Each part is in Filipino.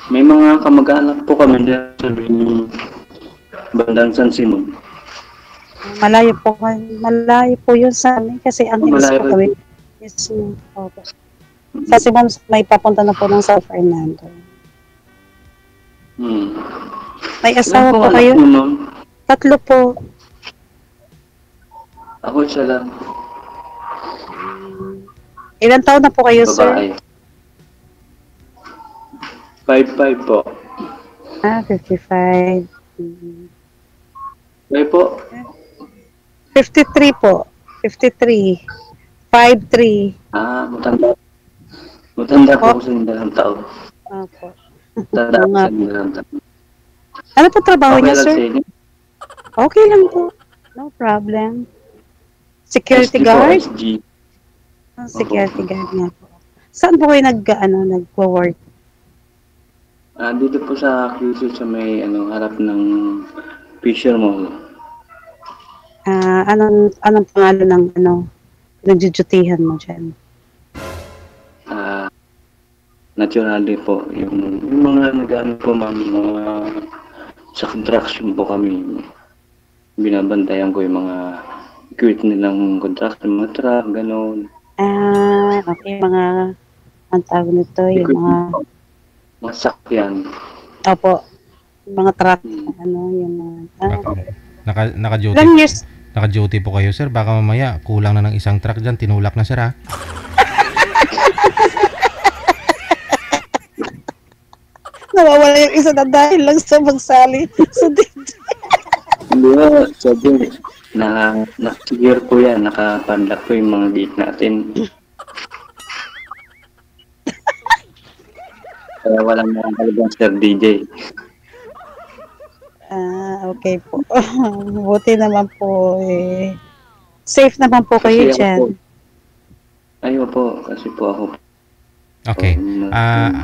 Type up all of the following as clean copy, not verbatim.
May mga kamag-anak po kami dyan sa bandang San Simon. Malayo po yun sa amin kasi Angeles Malayo po kayo kami. po. Yes, opo. Sa Simon, may papunta na po ng San Fernando. May Ilan asawa po po anak kayo? mo, ma'am? 3 po. Ako isa lang. Ilan taon na po kayo, sir? Babae. 5'5" po. 55. Kayo po? 53 po. 53. 53. Matanda. Matanda po ako sa dalang taon. Opo. Matanda ako sa dalang taon. Ano po trabaho Okay niya, lang sir? sa inyo? Okay lang po. No problem. Security SG po, guard? SG. Security guard nga po. Saan po kayo nagwo-work? Dito po sa QC sa may harap ng Fisher Mall. Anong pangalan ng nagdudutihan mo dyan? Naturally po, yung mga nag-ano po ma'am, mga sa construction po kami, binabantayan ko yung mga equipment nilang construction, mga truck, gano'n. Okay, ang tawag nito, yung mga sakyan. Opo, yung mga truck, yung Naka-duty. Ilang years? Naka-duty po kayo, sir. Baka mamaya kulang na ng isang truck dyan. Tinulak na, sir, ha? Nawawala yung isa na dahil lang sa magsali. So, Hindi ba, sabi, naka-secure po yan, naka-padlock po yung mga gate natin. Kaya walang makakaligang Sir DJ. Okay po. Buti naman po, safe naman po kayo dyan. Ayaw po, kasi po ako. Okay.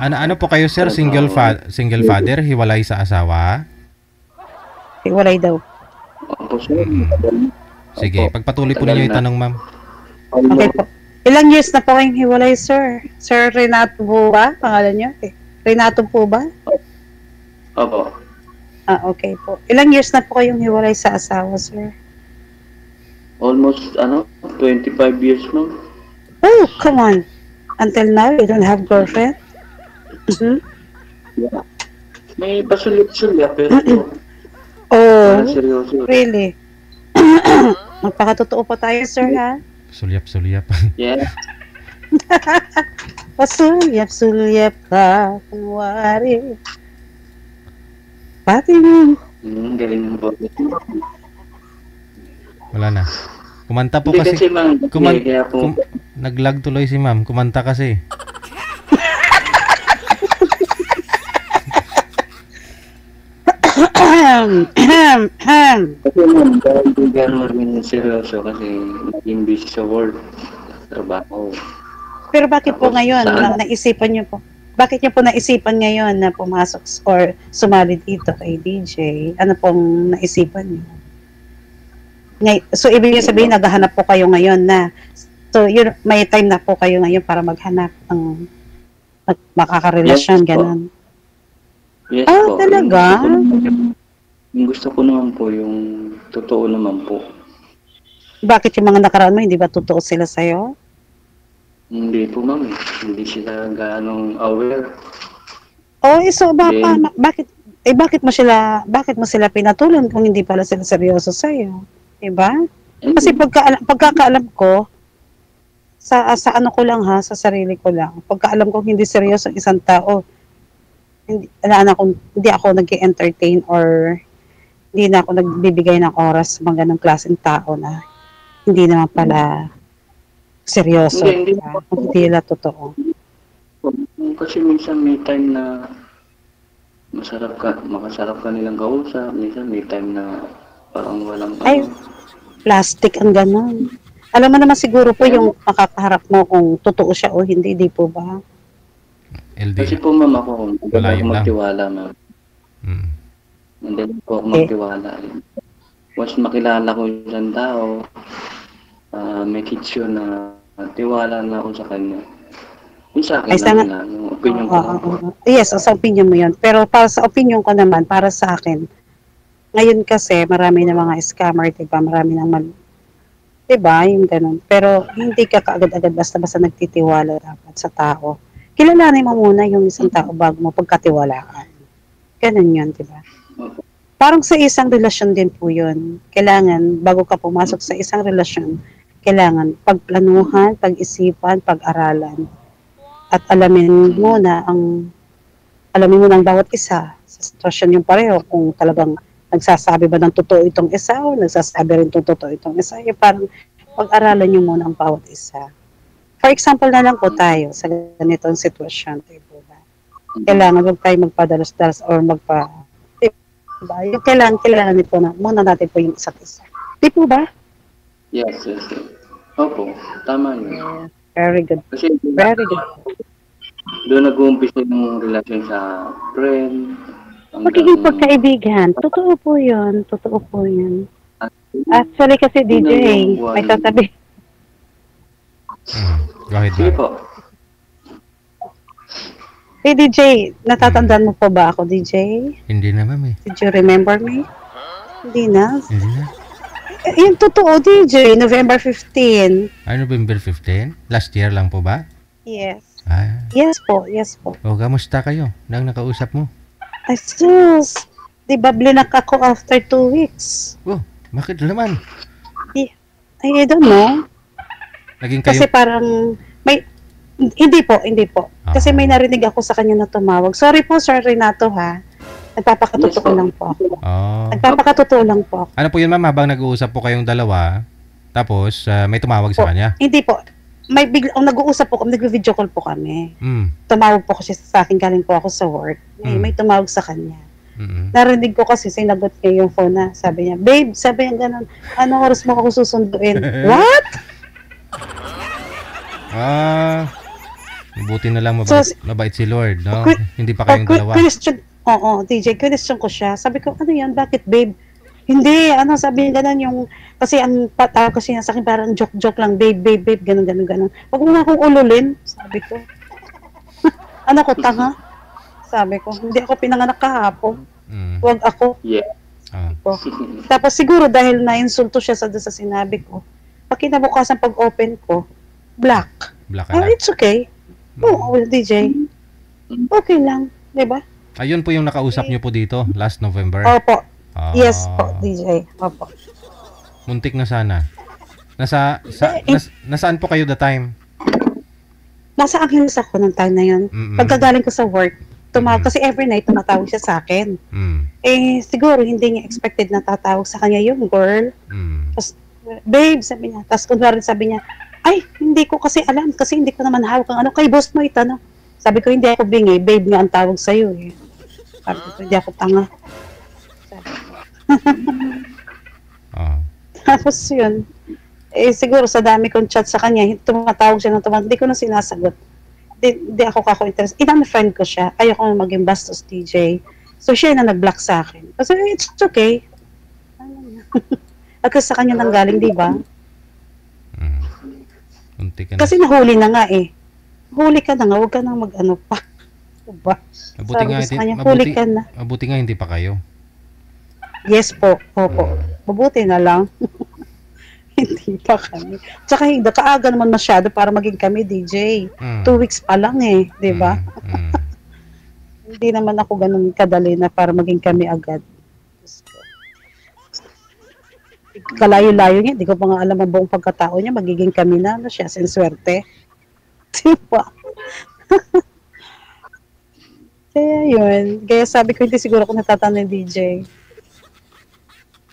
Ano po kayo, sir? Single father? Hiwalay sa asawa? Hiwalay daw. Opo, sir. Sige, pagpatuloy po ninyo itanong, ma'am. Okay po. Ilang years na po kayong hiwalay, sir? Sir Renato po ba? Pangalan niyo? Renato po ba? Opo. Okay po. Ilang years na po kayong hiwalay sa asawa, sir? Almost, 25 years, ma'am. Oh, come on. Until now, you don't have girlfriend? Yeah. May pasulit-sulit, pero seryoso. Really? Magpakatotoo pa tayo, sir, ha? Sulyap-sulyap. Yeah. Pasulyap-sulyap ka, kunwari. Pati mo. Galing ng boses. Wala na. Kumanta po Hindi kasi. ma'am, Nag-lag tuloy si ma'am. Kumanta kasi. Kasi ma'am, dahil hindi gano'n seryoso kasi naging busy sa work, trabaho. Pero bakit po ngayon, naisipan niyo po? Bakit niyo po naisipan ngayon na pumasok or sumali dito kay DJ? Ano pong naisipan niyo? So, ibig niyo sabihin, naghahanap po kayo ngayon na, so, may time na po kayo ngayon para maghanap ng makakarelasyon, gano'n. Yes po. Talaga? Yung gusto ko naman po, yung totoo naman po. Bakit yung mga nakaraan mo, hindi ba totoo sila sa'yo? Hindi po, ma'am. Hindi sila ganong aware. So bakit mo sila pinatulan kung hindi pala sila seryoso sa'yo? Diba? Kasi pagkakaalam ko, sa ano ko lang ha, sa sarili ko lang, pagkaalam ko hindi seryoso ang isang tao, hindi ako nag-entertain or hindi na ako nagbibigay ng oras sa mga ganong klaseng tao na hindi naman pala seryoso. Hindi nila totoo. Kasi minsan may time na makasarap ka nilang kausap, minsan may time na parang walang plastic ang gano'n. Alam mo naman siguro po yung makakaharap mo kung totoo siya o hindi, di po ba? Kasi po ma'am ako magtiwala, ma'am. Hindi po ako magtiwala. Once makilala ko yung tao, may kitso na tiwala na ako sa kanya. Yung sa Ay, akin lang na, yung opinion ko lang po. Yes, sa opinion mo yun. Pero para sa opinion ko naman, para sa akin, ngayon kasi marami na mga scammer, diba? Marami na diba? Yung ganun. Pero hindi ka kaagad-agad basta-basta nagtitiwala dapat sa tao. Kilalanin mo muna yung isang tao bago mo pagkatiwalaan. Ganun yun, diba? Parang sa isang relasyon din po yun. Kailangan, bago ka pumasok sa isang relasyon, kailangan pagplanuhan, pag-isipan, pag-aralan. At alamin mo na ang bawat isa sa sitwasyon yung pareho. Kung talagang nagsasabi ba ng totoo itong isa o nagsasabi rin itong totoo itong isa. Yung parang pag-aralan nyo muna ang bawat isa. For example na lang po tayo sa ganitong sitwasyon. Diba? Kailangan huwag tayo magpadalas-dalas or diba? Yung kailangan nito na muna natin po yung isa't isa. Di po ba? Yes. Opo, tama yun. Very good. Kasi Very good. doon nag-uumpisa yung relasyon sa friend. Magiging pagkaibigan. Totoo po yun. Totoo po yun. Actually kasi DJ, may sasabi. Go ahead, Sige po. Hey DJ, natatandaan mo po ba ako DJ? Hindi na, ma'am eh. Did you remember me? Hindi na. Hindi na. Yung totoo DJ, November 15. Ay, November 15? Last year lang po ba? Yes. Ah. Yes po, yes po. O, kamusta kayo? Nang nakausap mo? Ay sus, di ba blinak ako after 2 weeks? Oh, bakit naman? I don't know. Naging kayo... Kasi parang, hindi po. Kasi may narinig ako sa kanya na tumawag. Sorry po, Sir Renato ha. Nagpapakatotoo lang po ako. Oh. Nagpapakatotoo lang po ako. Ano po yun, ma'am? Habang nag-uusap po kayong dalawa, tapos may tumawag sa kanya? Hindi po. May biglang nag-uusap po kami, nag-video call po kami. Tumawag po kasi sa akin, galing po ako sa work. May tumawag sa kanya. Narinig ko kasi, sinagot niya yung phone na, sabi niya, babe, sabi niya gano'n, anong oras mo ako susunduin? What? Buti na lang mabait si Lord, no? Hindi pa kayong dalawa. DJ, question ko siya. Sabi ko, ano yan, bakit babe? Hindi, sabi niya gano'n yung, kasi ang patawag kasi niya sa akin, parang joke-joke lang, babe, gano'n. Huwag mo nga akong ululin, sabi ko. Ano ko, tanga? Sabi ko, hindi ako pinanganak kahapon. Huwag ako. Yeah. Tapos siguro dahil na-insulto siya sa sinabi ko, pag kinabukasan pag-open ko, black. It's okay. Oo, DJ. Okay lang, di ba? Ayun po yung nakausap niyo po dito, last November. Opo. Yes po, DJ. Opo. Muntik na sana. Nasaan po kayo the time? Nasa Angeles ako ng time na yun. Pagkagaling ko sa work, tumawag kasi every night tumatawag siya sa akin. Siguro hindi niya expected na tatawag sa kanya yung girl. Tapos, babe, sabi niya. Tapos kunwari sabi niya, ay, hindi ko kasi alam kasi hindi ko naman hawak ang kay boss mo itanong. Sabi ko, hindi ako bingi, babe nga ang tawag sa'yo eh. Sabi ko, hindi ako tanga. Tapos yun, siguro sa dami kong chat sa kanya, tumatawag siya ng tumawag, hindi ko na sinasagot. Hindi ako kako-interest. Friend ko siya, ayoko na maging bastos DJ. So siya na nag-block sa akin. Kasi it's okay. At sa kanya nang galing, di ba? Kasi nahuli na nga eh. Huli ka na nga, huwag ka nang mag-ano pa. Diba? Mabuti nga hindi pa kayo. Yes po, opo. Mabuti na lang. Hindi pa kami. Tsaka hindi, kaaga naman masyado para maging kami, DJ. 2 weeks pa lang eh, di ba? Hindi naman ako ganun kadali na para maging kami agad. Kalayo-layo niya, di ko pa nga alam ang buong pagkatao niya, magiging kami na, siya, sinswerte. Diba? Kaya yun. Kaya sabi ko, hindi siguro ako natatanong DJ.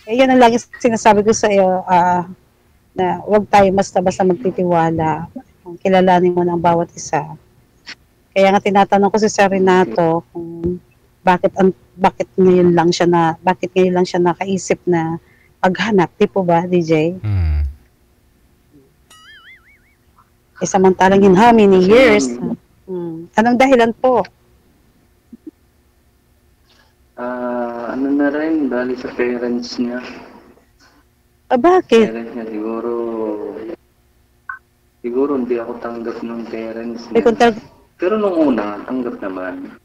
Kaya yan ang lagi sinasabi ko sa iyo, na huwag tayo basta-basta magtitiwala. Kilalanin mo ng bawat isa. Kaya nga tinatanong ko si Sir Renato kung bakit ngayon lang siya nakaisip na paghanap, di po ba, DJ? Samantalang in how many years? Anong dahilan po? Ano na rin, bali sa parents niya. Bakit? Parents niya siguro hindi ako tanggap ng parents niya. Pero nung una, tanggap naman.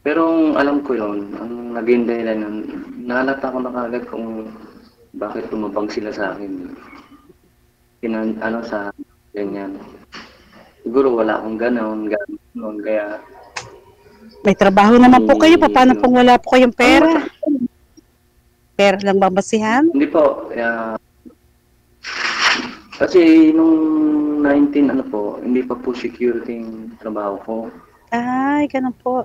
Pero ang alam ko yon, ang naging dahilan nun, naalata ko na kagad kung bakit tumabang sila sa akin. Sa ganyan. Siguro wala akong ganon, kaya May trabaho naman po kayo. Paano pong wala po kayong pera? Pera lang ba basihan? hindi po. Kasi nung 19 hindi pa po security yung trabaho ko. Ay, ganun po.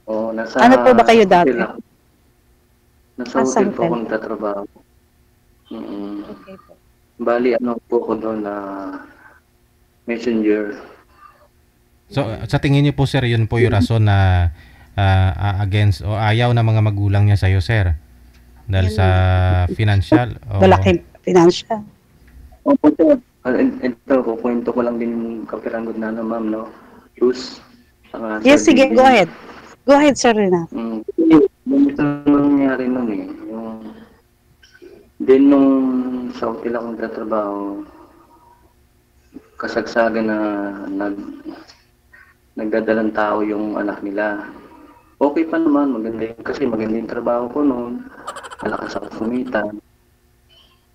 Nasa Ano po ba kayo dati? hotel ako. Nasa Nasa hotel po hotel. ako nagtatrabaho. Okay po. Bali, po ko doon na messenger. So sa tingin niyo po sir, yun po yung rason na against o ayaw ng mga magulang niya sa iyo, sir? Dahil sa financial o Malaking financial. Opo, sir. Ito, kukwento ko lang din yung kapiranggot na ma'am, no? Use. Yes, sige, go ahead. Go ahead, Sir Renato. Ito nangyari nun eh. Then nung sa hotel akong nagtatrabaho, kasagsagan na nagdadalang tao yung anak nila. Okay pa naman, maganda yun. Kasi maganda yung trabaho ko noon. Malakas ako kumita.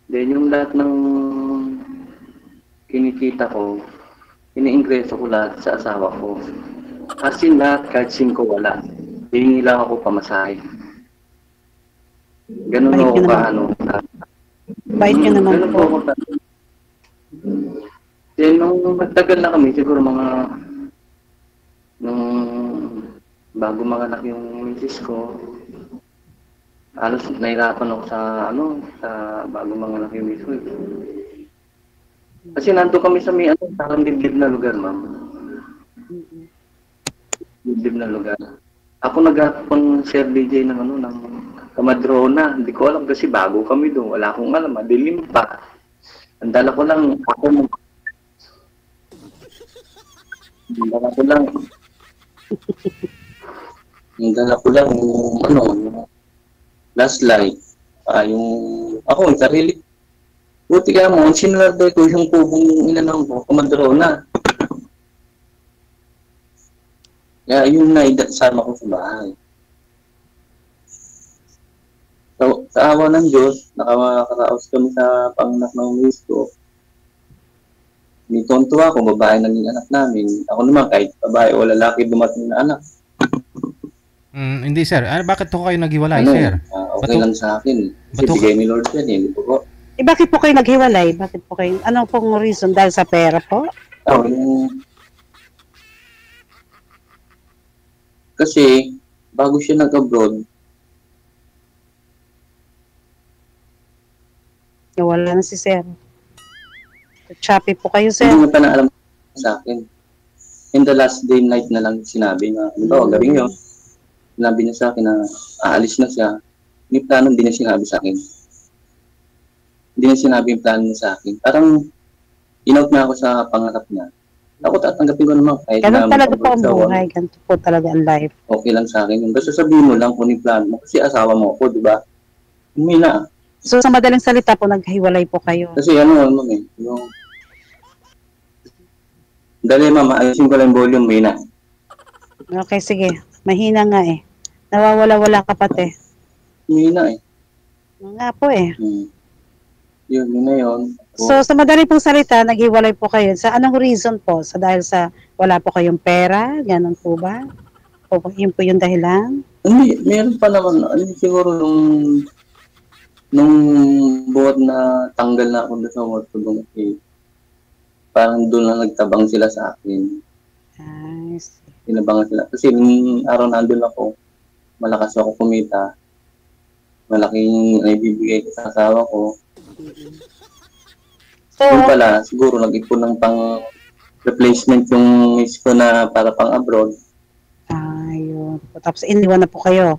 Then yung lahat ng kinikita ko, ini-ingreso ko lahat sa asawa ko. As in lahat, kahit 5 wala. Hihingi lang ako pamasahe. Ganun Bait ako nyo ka, naman. Bait nyo naman ganun po. ako ka. Then nung magtagal na kami, siguro nung bago manganak yung misis ko, halos nahirapan ako sa bago manganak yung misis ko. Kasi nandun kami sa may parang dibdib na lugar, ma'am. Dibdib na lugar. Ako nag-apon Sir DJ ng Kamadrona. Hindi ko alam kasi bago kami doon. Wala akong alam, madilim pa. Ang dala ko lang, yung last light. Yung sarili. Buti ka mo, sinularte ko yung kubong inanong ko, Kamadrona. Kaya yun na sama ko sa bahay. So, sa awa ng Diyos, nakakaraos kami sa panganak ng misis ko. May tontuwa ako, babae naging anak namin. Ako naman, kahit babae o lalaki dumating na anak. Hindi sir. Bakit po kayo naghiwalay, sir? Okay lang sa akin. Kasi bigay ni Lord yan, hindi po. Bakit po kayo naghiwalay? Ano pong reason? Dahil sa pera po? Kasi, bago siya nag-abroad, Wala na si Sir. Choppy po kayo, Sir. hindi niya pa naalam sa akin. In the last day night na lang sinabi na, gabing yun, sinabi niya sa akin na aalis na siya. May plano, hindi niya sinabi sa akin. Hindi niya sinabi yung plano niya sa akin. Parang, in-out na ako sa pangarap niya. Ako tatanggapin ko naman kahit Ganun talaga po ang buhay. Ganun po talaga ang life. Okay lang sa akin. Basta sabihin mo lang kung yung plano mo. Kasi asawa mo ako, di ba? Hindi na. So, sa madaling salita po, naghiwalay po kayo. Kasi dali mama, ayusin ko lang yung volume, may na. Okay, sige. Mahina nga eh. Nawawala-wala ka pati. May na eh. Nga po eh. Yun na yun. So, sa madaling pong salita, naghiwalay po kayo. Sa anong reason po? Dahil sa wala po kayong pera? Ganon po ba? O yun po yung dahilan? Hindi, meron pa naman. Siguro nung buhat na tanggal na ako sa work ko doon, parang doon na nagtabang sila sa akin. Nice. Tinabangan sila. Kasi nung araw nandun ako, malakas ako kumita. Malaking naibibigay ko sa asawa ko. So, Yung pala, siguro nag-ipon ng pang replacement yung miss ko na para pang abroad. ayun. Tapos iniwan na po kayo.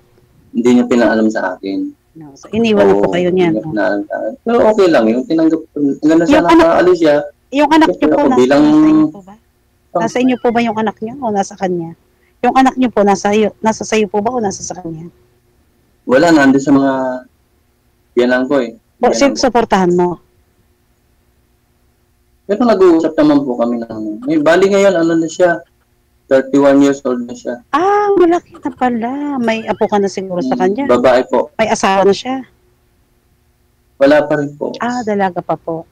Hindi niya pinaalam sa akin. No, so iniwan na po kayo niyan. Hindi niya pinaalam sa akin. Pero okay lang yun. Tinanggap ko. Hanggang na siya Yung anak- nakaalis siya. Yung anak niyo po, Ako nasa bilang- inyo po ba? Nasa inyo po ba yung anak niyo o nasa kanya? Yung anak niyo po, nasa sayo po ba o nasa sa kanya? Wala, nandun sa mga biyanan ko eh. O, Biyanan ko. suportahan mo? Pero nag-uusap naman po kami ng may bali ngayon, na siya, 31 years old na siya. Ah, malaki na pala. May apo ka na siguro sa kanya. Babae po. May asawa na siya. Wala pa rin po. Ah, dalaga pa po.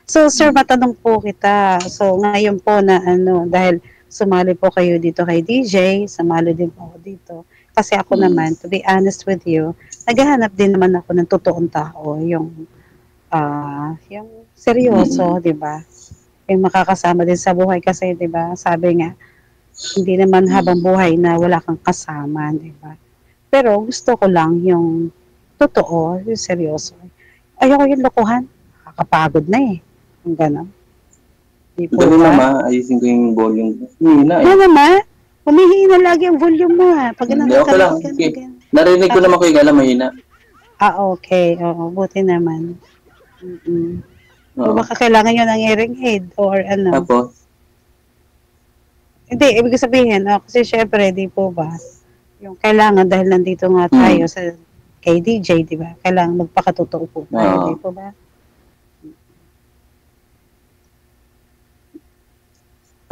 So, sir, matanong po kita. So, ngayon po na dahil sumali po kayo dito kay DJ, sumali din po ako dito. Kasi ako naman, to be honest with you, naghahanap din naman ako ng totoong tao, yung seryoso, di ba? Yung makakasama din sa buhay kasi, di ba? Sabi nga, hindi naman habang buhay na wala kang kasama, di ba? Pero gusto ko lang yung totoo, yung seryoso. Ayoko yung lokohan. Nakakapagod na eh. Yung gano'n. Di po Ganun ba? naman, ayusin ko yung volume. Hina Ano naman? Humihina lagi ang volume mo ha. Pag Hindi, okay lang. Okay. Narinig ko naman ko yung gala mahina. Ah, okay. Oo, buti naman. O Oo. baka kailangan nyo ng hearing aid or ano. Tapos, Hindi, ibig sabihin, kasi syempre, di po ba, yung kailangan dahil nandito nga tayo sa kay DJ, di ba? Kailangan magpakatotoo po tayo, Oo. di po ba?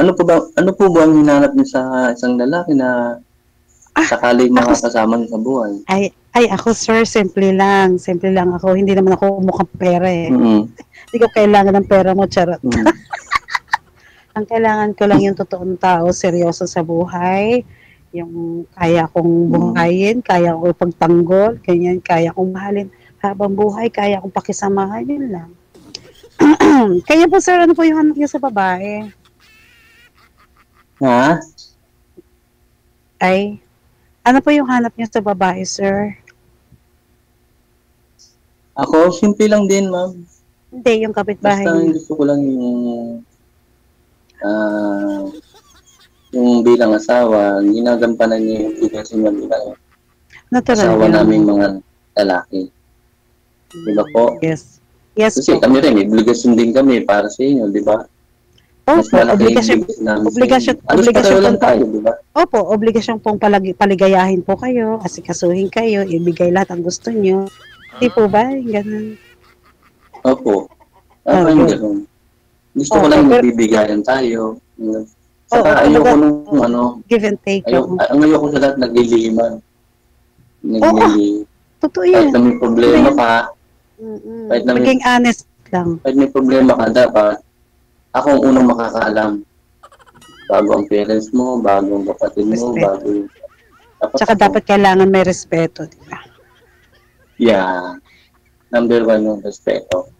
ano po ba ang hinanap niyo sa isang lalaki na sakaling makakasama niyo sa buhay? Ay, ako sir, simple lang. Simple lang ako. Hindi naman ako mukhang pera eh. Hindi ko kailangan ng pera mo, charot. Ang kailangan ko lang yung totoong tao, seryoso sa buhay, yung kaya kong buhayin, kaya kong pagtanggol, ganyan, kaya kong mahalin habang buhay, kaya kong pakisamahan, yun lang. Kaya po sir, ano po yung hanap niyo sa babae? Ha? Ay, ano po yung hanap niyo sa babae, sir? Ako, simple lang din, ma'am. Hindi, yung kapitbahay Basta niyo. gusto ko lang yung bilang asawa, ginagampanan niya yung obligasyon niya bilang Natural asawa yun. naming mga lalaki. Di ba po? Yes. Yes Kasi po. kami rin, may obligasyon din kami para sa inyo, di ba? Opo, obligasyon. Obligasyon lang tayo, di ba? Opo, obligasyon pong paligayahin po kayo, asikasuhin kayo, ibigay lahat ang gusto niyo. Di po ba? Ganun. Opo. Yung gano'n. Gusto ko lang magbibigayan tayo. Saka ayoko nung give and take. Ayoko sa lahat naglilihiman. Totoo Kahit yan. na may problema ka, Maging honest lang. kahit may problema ka, dapat ako ang unang makakaalam. Bago ang parents mo, bago ang kapatid mo, Respeto. bago Tsaka dapat kailangan may respeto, di ba? Yeah. Number 1 yung respeto.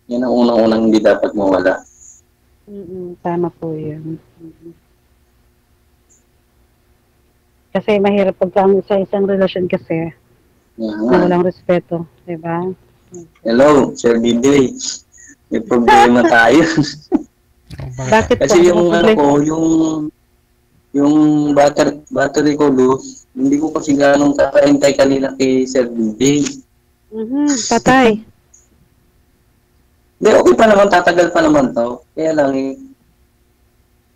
Yan ang unang-unang hindi dapat mawala. Tama po yun. Kasi mahirap pagka sa isang relasyon kasi na walang respeto, di ba? Hello, Sir Biday. May problema tayo. Bakit Kasi po? yung yung battery ko loose, hindi ko kasi ganong kakaintay kanina kay Sir Biday. Patay. Hindi, okay pa naman, tatagal pa naman to. Kaya lang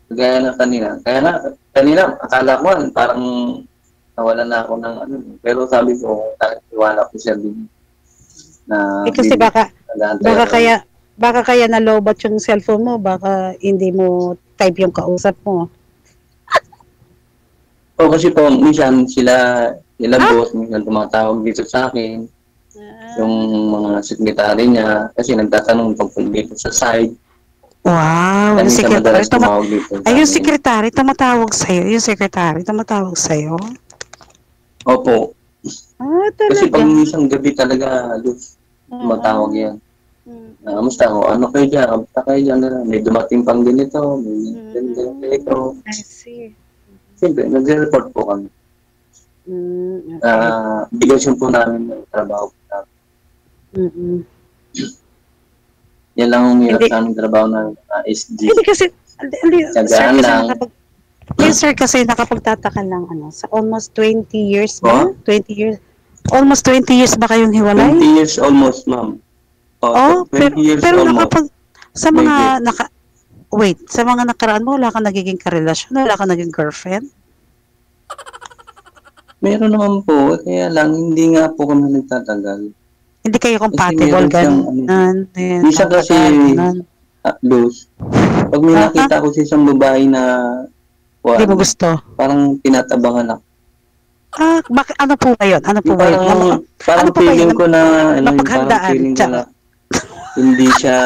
gaya na kanina. Kanina, akala ko parang nawalan na ako ng ano. Pero sabi ko, iwala ko siya din. Kasi baka kaya nalobat yung cellphone mo, baka hindi mo type yung kausap mo. Kasi po, minsan boss, minsan tumatawag dito sa akin. Yung mga sekretary niya, kasi nagtatanong tungkol dito sa side. Wow, yung sekretary yung sekretary tumatawag sa'yo. Yung sekretary tumatawag sa'yo? Opo. Talaga? Kasi pag isang gabi talaga, tumatawag yan. Kamusta ako? Ano kayo dyan? Kamusta kayo dyan? May dumating pang ganito. May ganito. I see. Siyempre, nagre-report po kami. Obligasyon po namin ng trabaho po namin. Yan lang ang hirap sa aming trabaho ng SG. Hindi kasi, Tsagaan lang. Sir, kasi nakapagtataka lang, sa almost 20 years ba? 20 years. Almost 20 years ba kayong hiwalay? 20 years almost, ma'am. 20 years pero almost. sa mga nakaraan mo, wala kang nagiging karelasyon, wala kang naging girlfriend? Meron naman po, kaya lang, hindi nga po kami nagtatagal. Hindi kayo compatible, ganun. Minsan kasi, loose. Pag may nakita ko sa isang babae na Hindi mo gusto? parang tinatabangan ako. Bakit, ano po ba yun? Ano po ba yun? Parang ano po ba feeling yun? ko na, parang Napaghandaan. feeling ko na, hindi siya,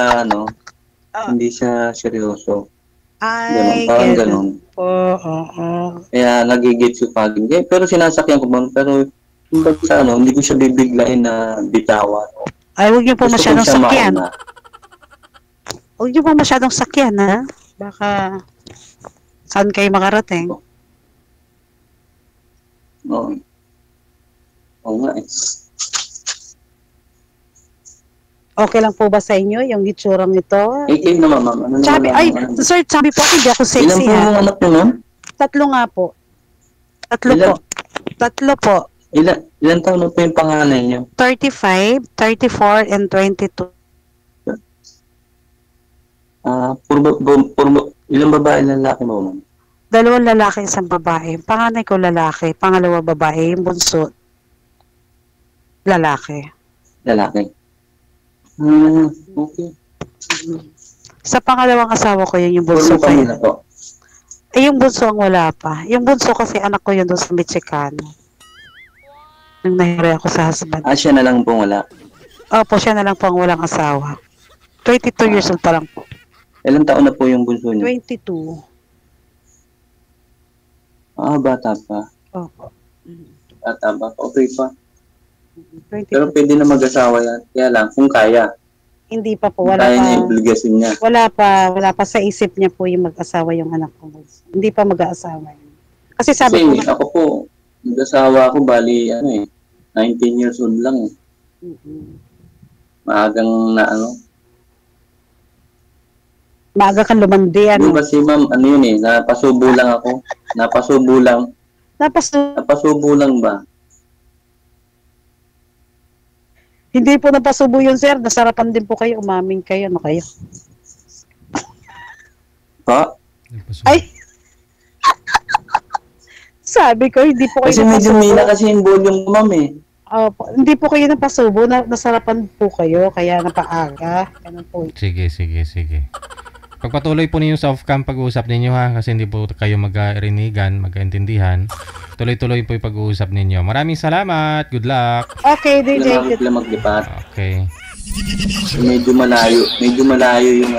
hindi siya seryoso. Ay, Parang ganun. Oo. Kaya nagigit yung pagin. Pero sinasakyan ko man, pero sa hindi ko siya bibiglain na bitawan. Ay, huwag niyo po Gusto ko masyadong siya sakyan. mauna. Huwag niyo po masyadong sakyan, ha? Baka, saan kayo makarating? Oo. Oo nga eh. Okay lang po ba sa inyo yung hitsurang ito? Kayo naman, ma'am. Ano Sabi, naman, ay, sir, sabi po, hindi ako Ilan sexy, po ha? yung anak niyo, ma'am? 3 nga po. 3 Ilan? po. 3 po. Ilan taon na po yung panganay niyo? 35, 34, and 22. Ilang babae, ilang lalaki mo, ma'am? 2 lalaki, 1 babae. Panganay ko lalaki, pangalawa babae, yung bunso lalaki. Lalaki. Okay. Sa pangalawang asawa ko yun yung bunso Puro ko. kami na po. Yung bunso ang wala pa. Yung bunso kasi anak ko yun doon sa Michicano. Nung nahiri ako sa husband. Siya na lang po wala. Opo, siya na lang po ang walang asawa. 22 years old pa lang po. Ilang taon na po yung bunso niyo? 22. Bata pa. Opo. Bata pa. Okay pa. 22. Pero pwede na mag-asawa yan. Kaya lang, kung kaya. Hindi pa po, Kung wala kaya pa. niya yung obligasyon niya. Wala pa sa isip niya po yung mag-asawa yung anak ko. Hindi pa mag-aasawa yun. Kasi sabi Kasi ko, ako po, mag-asawa ako, bali, 19 years old lang. Maagang maaga kang lumandi, ano? Kasi ma'am, napasubo lang ako. Napasubo lang. Napasubo lang ba? Hindi po napasubo yun, sir. Nasarapan din po kayo. Umaming kayo. Ano kayo? Pa? Ay! Sabi ko, hindi po kayo Kasi medyo mina kasi yung volume ko, ma'am eh. Opo. Hindi po kayo napasubo. Nasarapan po kayo. Kaya napaaga. Ganun po. Sige. Pagpatuloy po ninyo sa off-cam pag-uusap ninyo ha, kasi hindi po kayo mag-irinigan, magkaintindihan. Tuloy-tuloy po yung pag-uusap ninyo. Maraming salamat. Good luck. Okay, DJ. Sila maglipat. Okay. Medyo malayo yung